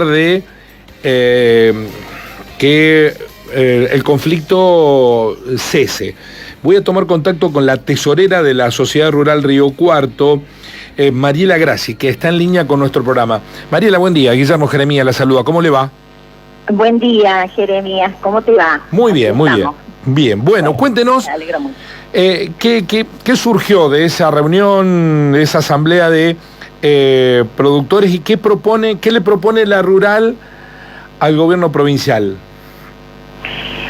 de que el conflicto cese. Voy a tomar contacto con la tesorera de la Sociedad Rural Río Cuarto, Mariela Grassi, que está en línea con nuestro programa. Mariela, buen día. Guillermo Jeremías la saluda. ¿Cómo le va? Buen día, Jeremías. ¿Cómo te va? Muy bien, muy bien. Bien, bueno, cuéntenos. Me alegro mucho. ¿Qué surgió de esa reunión, de esa asamblea de productores y qué le propone la rural al gobierno provincial?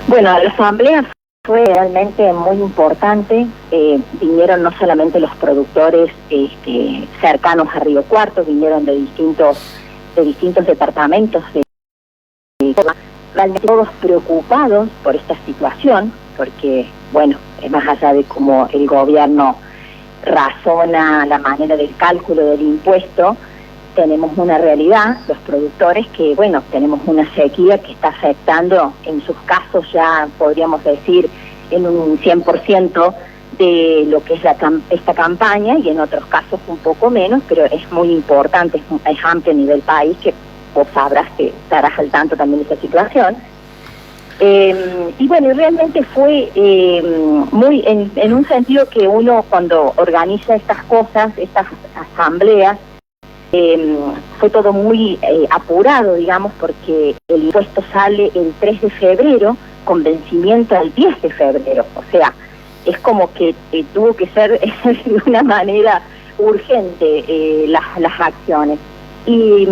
Bueno, la asamblea fue realmente muy importante. Vinieron no solamente los productores cercanos a Río Cuarto, vinieron de distintos departamentos, realmente todos preocupados por esta situación, porque, bueno, más allá de cómo el gobierno razona la manera del cálculo del impuesto, tenemos una realidad, los productores, que, bueno, tenemos una sequía que está afectando, en sus casos ya podríamos decir, en un 100% de lo que es esta campaña, y en otros casos un poco menos, pero es muy importante, es amplio a nivel país, que vos sabrás que estarás al tanto también de esta situación. Y bueno, realmente fue muy en un sentido que uno cuando organiza estas cosas, estas asambleas, fue todo muy apurado, digamos, porque el impuesto sale el 3 de febrero con vencimiento el 10 de febrero. O sea, es como que tuvo que ser de una manera urgente las acciones. Y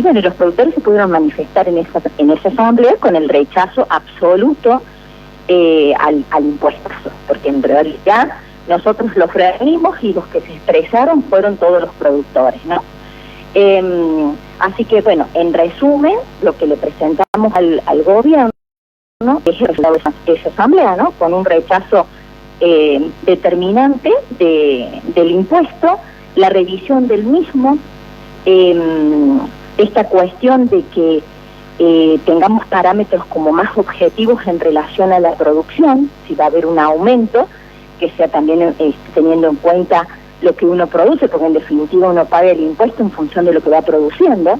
bueno, los productores se pudieron manifestar en esa asamblea con el rechazo absoluto al impuestazo, porque en realidad nosotros los reunimos y los que se expresaron fueron todos los productores, ¿no? Así que bueno, en resumen, lo que le presentamos al gobierno es el resultado de esa asamblea, ¿no? Con un rechazo determinante del impuesto, la revisión del mismo, esta cuestión de que tengamos parámetros como más objetivos en relación a la producción, si va a haber un aumento, que sea también teniendo en cuenta lo que uno produce, porque en definitiva uno paga el impuesto en función de lo que va produciendo.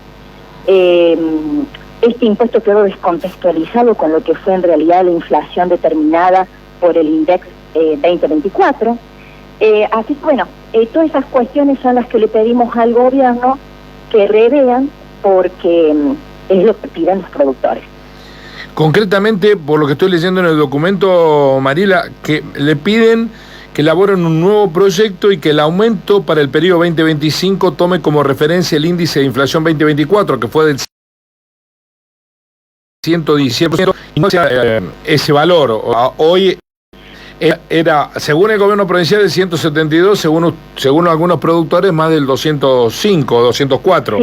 Este impuesto quedó descontextualizado con lo que fue en realidad la inflación determinada por el INDEX 2024. Así que bueno, todas esas cuestiones son las que le pedimos al gobierno que revean, porque es lo que piden los productores. Concretamente, por lo que estoy leyendo en el documento, Mariela, que le piden que elaboren un nuevo proyecto y que el aumento para el periodo 2025 tome como referencia el índice de inflación 2024, que fue del 117%, y no sea ese valor. Hoy era, según el gobierno provincial, el 172, según algunos productores, más del 205, 204.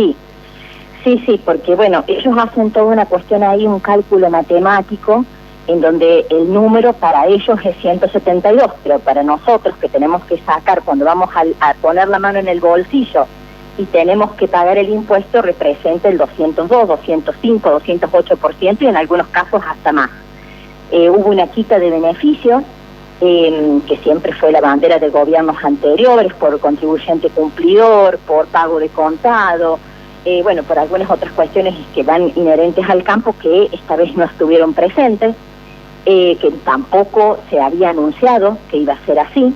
Sí, porque bueno, ellos hacen toda una cuestión ahí, un cálculo matemático, en donde el número para ellos es 172, pero para nosotros que tenemos que sacar cuando vamos a poner la mano en el bolsillo y tenemos que pagar el impuesto, representa el 202, 205, 208% y en algunos casos hasta más. Hubo una quita de beneficios, que siempre fue la bandera de gobiernos anteriores, por contribuyente cumplidor, por pago de contado, bueno, por algunas otras cuestiones que van inherentes al campo que esta vez no estuvieron presentes, que tampoco se había anunciado que iba a ser así.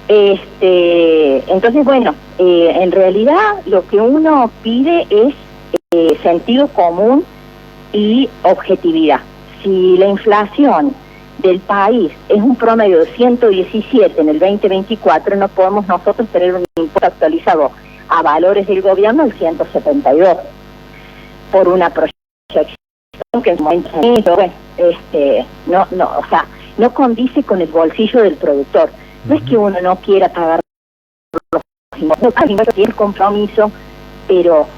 Entonces, bueno, en realidad lo que uno pide es sentido común y objetividad. Si la inflación del país es un promedio de 117 en el 2024, no podemos nosotros tener un impuesto actualizado a valores del gobierno el 172 por una proyección que en su momento, bueno, o sea, no condice con el bolsillo del productor. No es que uno no quiera pagar los impuestos, tiene compromiso, pero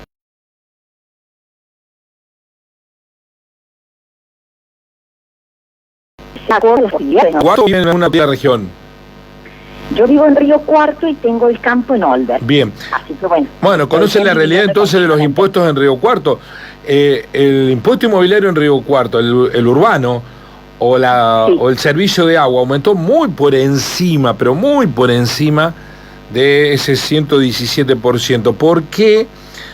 ¿Cuánto viven en una región? Yo vivo en Río Cuarto y tengo el campo en Olver. Bien. Así que bueno. Bueno, conocen la realidad entonces de los impuestos en Río Cuarto. El impuesto inmobiliario en Río Cuarto, el urbano o el servicio de agua aumentó muy por encima, pero muy por encima de ese 117%. ¿Por qué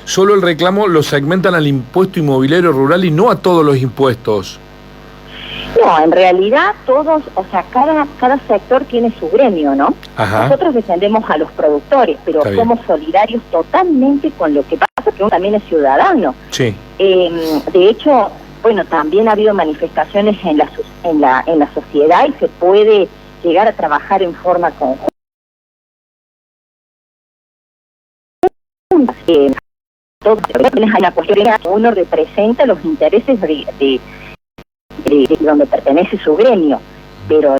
solo el reclamo lo segmentan al impuesto inmobiliario rural y no a todos los impuestos. No, en realidad todos, o sea, cada sector tiene su gremio, ¿no? Ajá. Nosotros defendemos a los productores, pero somos solidarios totalmente con lo que pasa, que uno también es ciudadano. Sí. De hecho, bueno, también ha habido manifestaciones en la sociedad y se puede llegar a trabajar en forma conjunta. Hay una cuestión que uno representa los intereses de donde pertenece su gremio, pero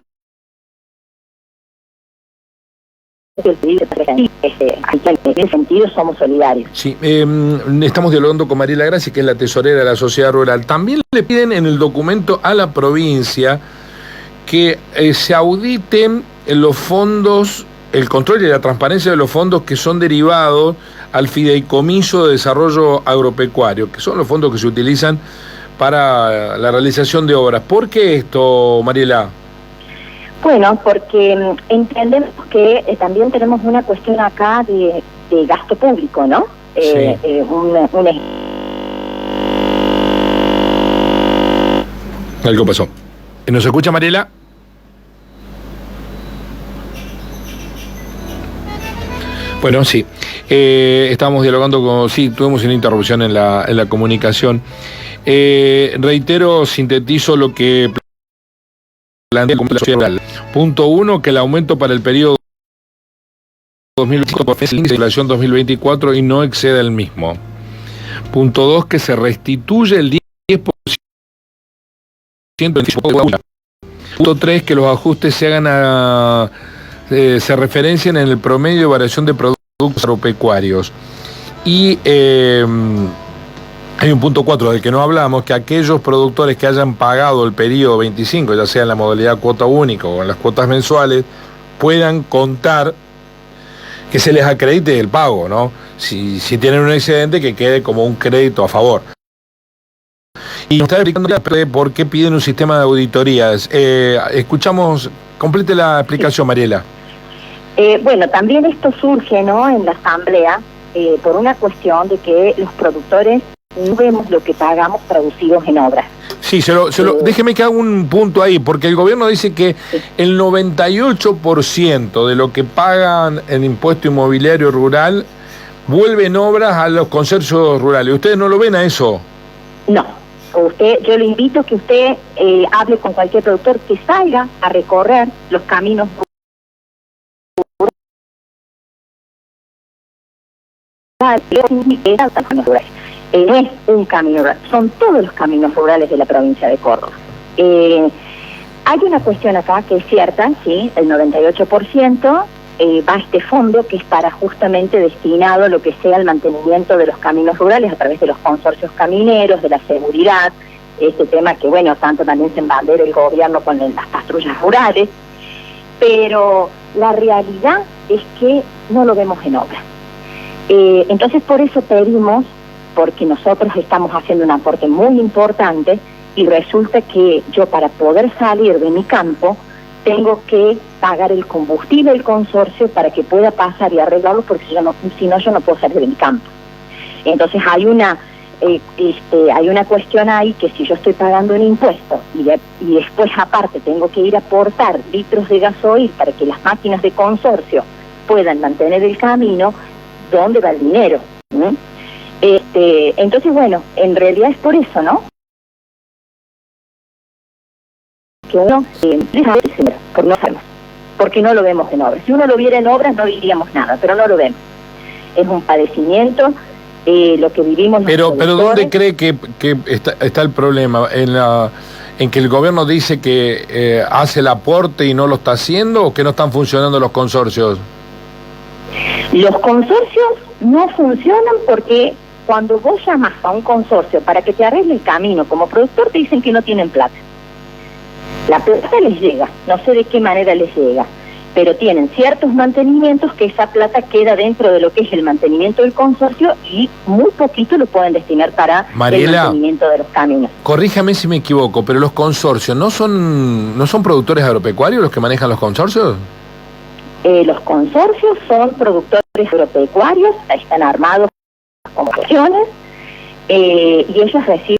en ese sentido somos solidarios. Sí, estamos dialogando con Mariela Grassi, que es la tesorera de la Sociedad Rural. También le piden en el documento a la provincia que se auditen los fondos, el control y la transparencia de los fondos que son derivados al Fideicomiso de Desarrollo Agropecuario, que son los fondos que se utilizan para la realización de obras. ¿Por qué esto, Mariela? Bueno, porque entendemos que también tenemos una cuestión acá de gasto público, ¿no? Sí. Algo pasó. ¿Nos escucha, Mariela? Bueno, sí. Estábamos dialogando con... Sí, tuvimos una interrupción en la comunicación. Reitero, sintetizo lo que plantea la Sociedad Rural. Punto 1, que el aumento para el periodo 2025 es el índice de inflación 2024 y no exceda el mismo. Punto 2, que se restituye el 10% de la. Punto 3, que los ajustes se hagan se referencien en el promedio de variación de productos agropecuarios. Y hay un punto 4 del que no hablamos, que aquellos productores que hayan pagado el periodo 25, ya sea en la modalidad cuota única o en las cuotas mensuales, puedan contar que se les acredite el pago, ¿no? Si tienen un excedente, que quede como un crédito a favor. Y nos está explicando por qué piden un sistema de auditorías. Escuchamos, complete la explicación, Mariela. Bueno, también esto surge, ¿no?, en la asamblea, por una cuestión de que los productores no vemos lo que pagamos traducidos en obras. Sí, déjeme que haga un punto ahí, porque el gobierno dice que el 98% de lo que pagan en impuesto inmobiliario rural vuelve en obras a los consorcios rurales. ¿Ustedes no lo ven a eso? No. Yo le invito a que usted hable con cualquier productor que salga a recorrer los caminos rurales. No es un camino rural, son todos los caminos rurales de la provincia de Córdoba. Hay una cuestión acá que es cierta, sí, el 98% va a este fondo que es para justamente destinado a lo que sea el mantenimiento de los caminos rurales a través de los consorcios camineros, de la seguridad, este tema que, bueno, tanto también se embandera el gobierno con las patrullas rurales, pero la realidad es que no lo vemos en obra. Entonces por eso pedimos, porque nosotros estamos haciendo un aporte muy importante y resulta que yo, para poder salir de mi campo, tengo que pagar el combustible del consorcio para que pueda pasar y arreglarlo, porque si no yo no puedo salir de mi campo. Entonces hay una cuestión ahí, que si yo estoy pagando un impuesto y después aparte tengo que ir a aportar litros de gasoil para que las máquinas de consorcio puedan mantener el camino, ¿dónde va el dinero? Entonces, bueno, en realidad es por eso, ¿no?, que uno por no sabemos, porque no lo vemos en obras. Si uno lo viera en obras no diríamos nada, pero no lo vemos. Es un padecimiento lo que vivimos. Pero ¿dónde cree que está el problema? ¿En que el gobierno dice que hace el aporte y no lo está haciendo, o que no están funcionando los consorcios? Los consorcios no funcionan porque cuando vos llamas a un consorcio para que te arregle el camino como productor, te dicen que no tienen plata. La plata les llega, no sé de qué manera les llega, pero tienen ciertos mantenimientos que esa plata queda dentro de lo que es el mantenimiento del consorcio y muy poquito lo pueden destinar para el mantenimiento de los caminos. Corríjame si me equivoco, pero los consorcios ¿no son productores agropecuarios los que manejan los consorcios? Los consorcios son productores agropecuarios, están armados concesiones, y ellos reciben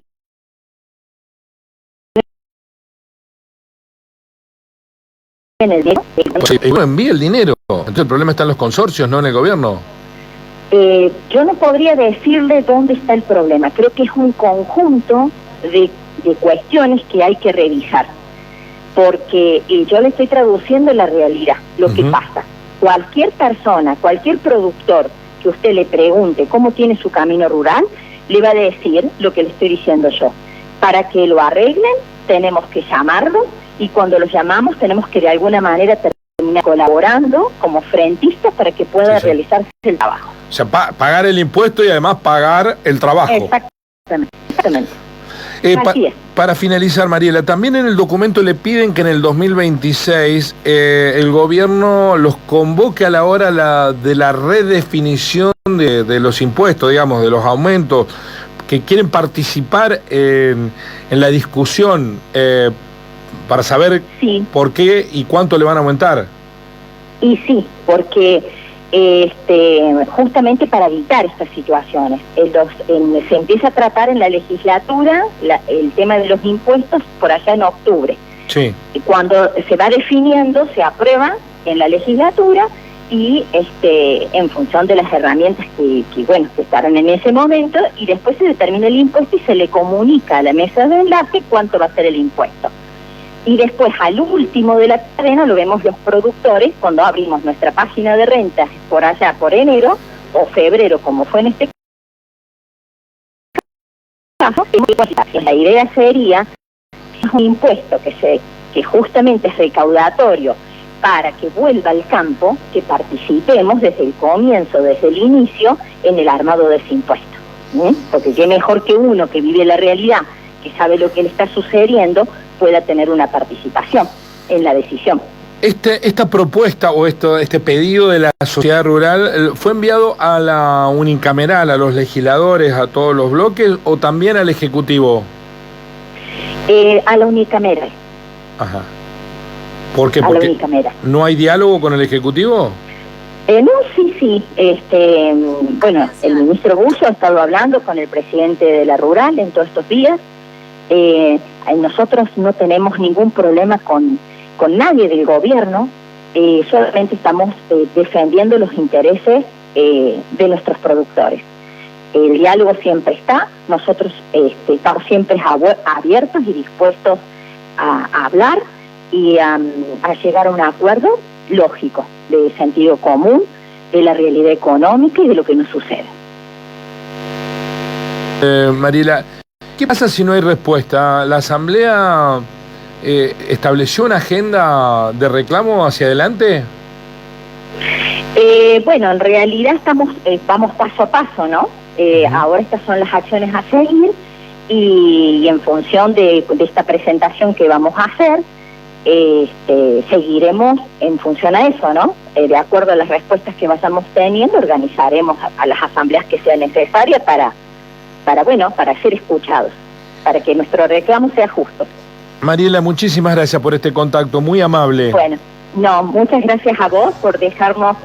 el dinero. No envía el dinero. Entonces el problema está en los consorcios, no en el gobierno. Yo no podría decirle dónde está el problema. Creo que es un conjunto de cuestiones que hay que revisar. Porque yo le estoy traduciendo la realidad, lo que pasa. Cualquier persona, cualquier productor que usted le pregunte cómo tiene su camino rural, le va a decir lo que le estoy diciendo yo. Para que lo arreglen, tenemos que llamarlos, y cuando los llamamos tenemos que de alguna manera terminar colaborando como frentistas para que pueda realizarse el trabajo. O sea, pagar el impuesto y además pagar el trabajo. Exactamente. Así es. Para finalizar, Mariela, también en el documento le piden que en el 2026 el gobierno los convoque a la hora de la redefinición de los impuestos, digamos, de los aumentos, que quieren participar en la discusión para saber por qué y cuánto le van a aumentar. Y sí, porque justamente para evitar estas situaciones. Se empieza a tratar en la legislatura el tema de los impuestos por allá en octubre. Sí. Y cuando se va definiendo, se aprueba en la legislatura y en función de las herramientas que estarán en ese momento, y después se determina el impuesto y se le comunica a la mesa de enlace cuánto va a ser el impuesto. Y después, al último de la cadena, lo vemos los productores cuando abrimos nuestra página de rentas por allá por enero o febrero, como fue en este caso. La idea sería un impuesto que justamente es recaudatorio para que vuelva al campo, que participemos desde el comienzo, desde el inicio, en el armado de ese impuesto. Porque qué mejor que uno que vive la realidad, que sabe lo que le está sucediendo, pueda tener una participación en la decisión. Esta propuesta o este pedido de la sociedad rural fue enviado a la unicameral, a los legisladores, a todos los bloques, o también al Ejecutivo. A la unicameral. Ajá. ¿Por qué? Porque ¿no hay diálogo con el Ejecutivo? No, sí. El ministro Busso ha estado hablando con el presidente de la Rural en todos estos días. Nosotros no tenemos ningún problema con nadie del gobierno, solamente estamos defendiendo los intereses de nuestros productores. El diálogo siempre está, nosotros estamos siempre abiertos y dispuestos a hablar y a llegar a un acuerdo lógico, de sentido común, de la realidad económica y de lo que nos sucede. Mariela, ¿qué pasa si no hay respuesta? ¿La Asamblea estableció una agenda de reclamo hacia adelante? En realidad vamos paso a paso, ¿no? Ahora estas son las acciones a seguir y en función de esta presentación que vamos a hacer, seguiremos en función a eso, ¿no? De acuerdo a las respuestas que vayamos teniendo, organizaremos a las asambleas que sean necesarias para ser escuchados, para que nuestro reclamo sea justo. Mariela, muchísimas gracias por este contacto, muy amable. Bueno, muchas gracias a vos por dejarnos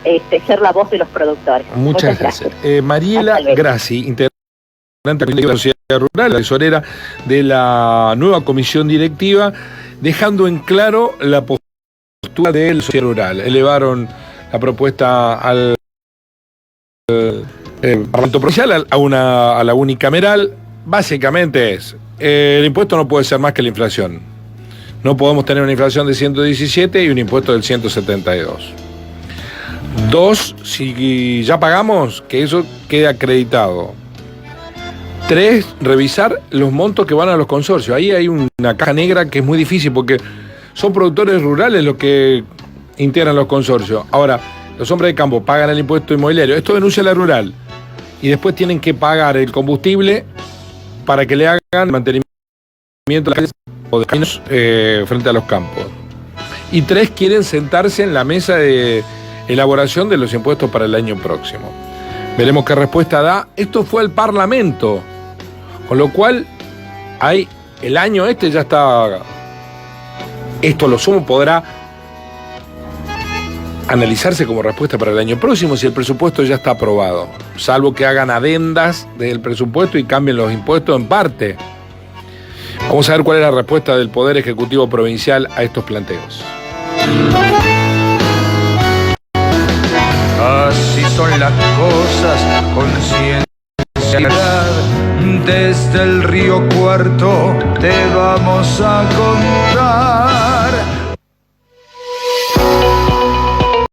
ser la voz de los productores. Muchas gracias. Mariela Grassi, integrante de la Sociedad Rural, la tesorera de la nueva comisión directiva, dejando en claro la postura del Sociedad Rural. Elevaron la propuesta al Parlamento Provincial, a la unicameral. Básicamente el impuesto no puede ser más que la inflación. No podemos tener una inflación de 117 y un impuesto del 172. 2, si ya pagamos, que eso quede acreditado. 3, revisar los montos que van a los consorcios. Ahí hay una caja negra que es muy difícil porque son productores rurales los que integran los consorcios. Ahora, los hombres de campo pagan el impuesto inmobiliario. Esto denuncia la rural. Y después tienen que pagar el combustible para que le hagan mantenimiento de las calles o de caminos frente a los campos. Y 3, quieren sentarse en la mesa de elaboración de los impuestos para el año próximo. Veremos qué respuesta da. Esto fue al Parlamento, con lo cual el año ya está. Esto lo sumo podrá analizarse como respuesta para el año próximo si el presupuesto ya está aprobado, salvo que hagan adendas del presupuesto y cambien los impuestos en parte. Vamos a ver cuál es la respuesta del Poder Ejecutivo Provincial a estos planteos. Así son las cosas, conciencia. Desde el Río Cuarto te vamos a contar.